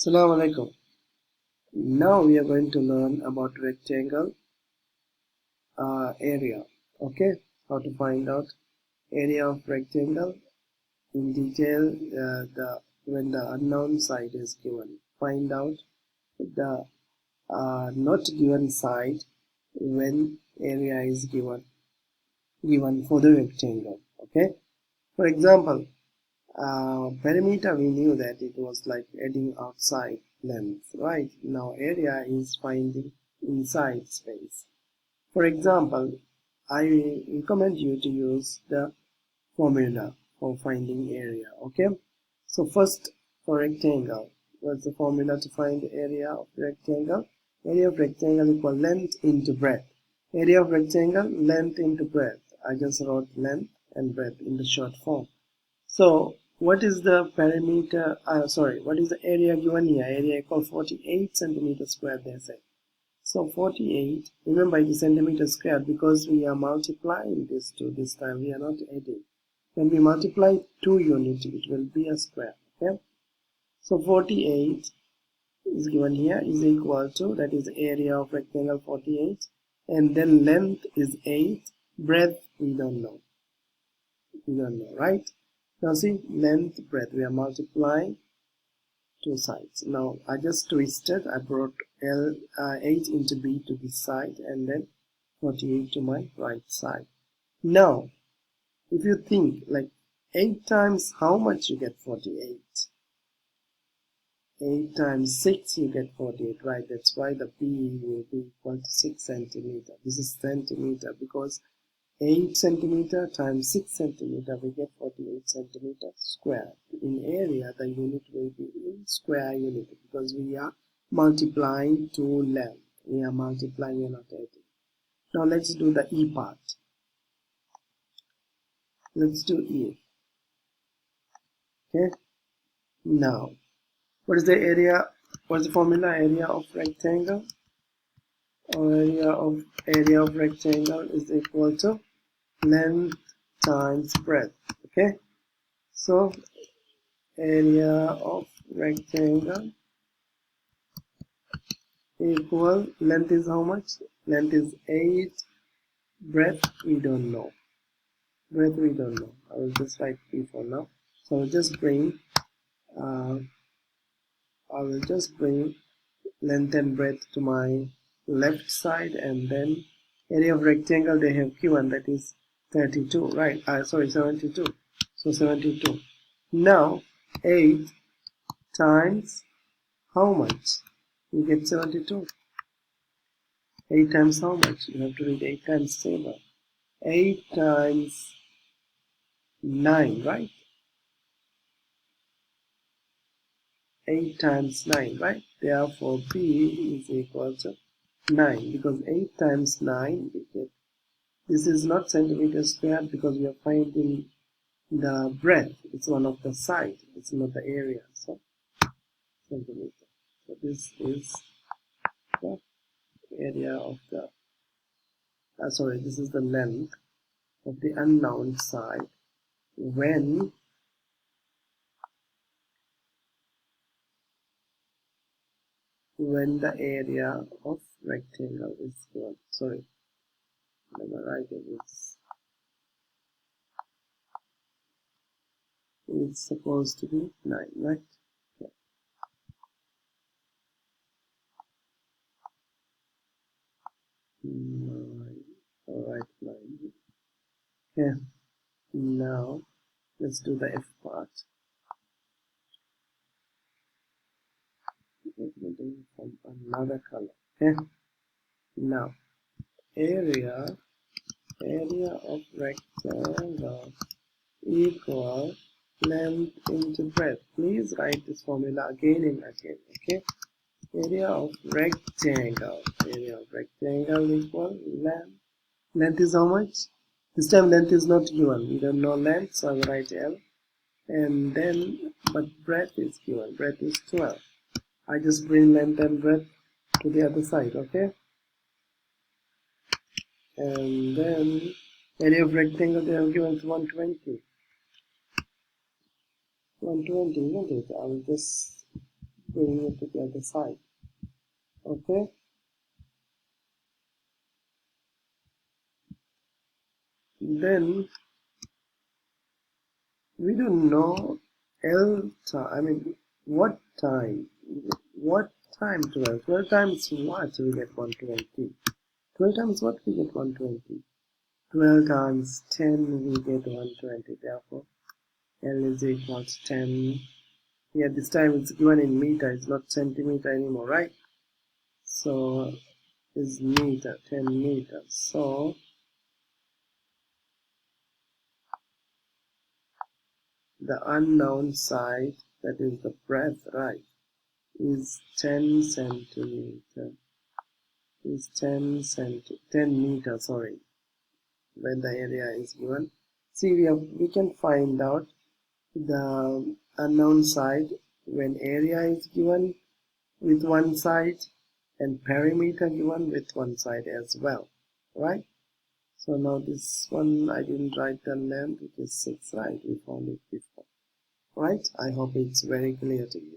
Assalamu alaikum. Now we are going to learn about rectangle area. Okay, how to find out area of rectangle in detail. When the unknown side is given, find out the not given side when area is given for the rectangle. Okay, for example, perimeter, we knew that it was like adding outside length, right? Now area is finding inside space. For example, I recommend you to use the formula for finding area. Okay, so first, for rectangle, what's the formula to find the area of rectangle? Area of rectangle equal length into breadth. Area of rectangle, length into breadth. I just wrote length and breadth in the short form. So what is the perimeter, what is the area given here? Area equal 48 centimeters square, they say. So 48, remember it is centimeters square because we are multiplying this to this time, we are not adding. When we multiply 2 units, it will be a square, okay? So 48 is given here is equal to, that is the area of rectangle 48, and then length is 8, breadth we don't know, right? Now see, length, breadth, we are multiplying two sides. Now I just twisted, I brought 8 into B to this side and then 48 to my right side. Now if you think like 8 times how much, you get 48. 8 times 6 you get 48, right? That's why the B will be equal to 6 centimeter. This is centimeter because 8 centimeter times 6 centimeter, we get 48 centimeter square. In area, the unit will be in square unit because we are multiplying to length. We are multiplying, we are not adding. Now let's do the E part. Let's do E. Okay. Now, what is the area? What's the formula? Area of rectangle. Or area of rectangle is equal to length times breadth. Okay, so area of rectangle equal, length is how much? Length is 8, breadth we don't know. I will just write P for now. So I'll just bring length and breadth to my left side, and then area of rectangle they have given, that is 32, right? 72. So 72. Now 8 times how much? You get 72. 8 times how much? You have to read 8 times table. 8 times 9, right? 8 times 9, right? Therefore B is equal to 9 because 8 times 9 we get, this is not centimeters squared because we are finding the breadth. It's one of the side, it's not the area. So centimeter. So this is the area of the this is the length of the unknown side when the area of rectangle is given. Sorry, let me write it. It's supposed to be 9, right? Okay. Alright, 9. Okay, now let's do the F part. Let me do it from another color. Okay, now area of rectangle equal length into breadth. Please write this formula again and again. Okay, area of rectangle equal length is how much? This time length is not given, we don't know length, so I will write L, and then but breadth is given, breadth is 12. I just bring length and breadth to the other side. Okay, and then area of rectangle they have given 120, isn't it? I will just bring it to the other side. Okay, then we don't know L time. I mean, what time? What time 12? 12 times what we get 120? 12 times what we get 120? 12 times 10 we get 120. Therefore, L is equal to 10. Yeah, this time it's given in meter. It's not centimeter anymore, right? So is meter, 10 meters. So the unknown side, that is the breadth, right, is 10 centimeter. Is 10 meter, sorry, when the area is given. See, we can find out the unknown side when area is given with one side and perimeter given with one side as well, right? So now this one I didn't write the length, it is 6, right? We found it before, right? I hope it's very clear to you.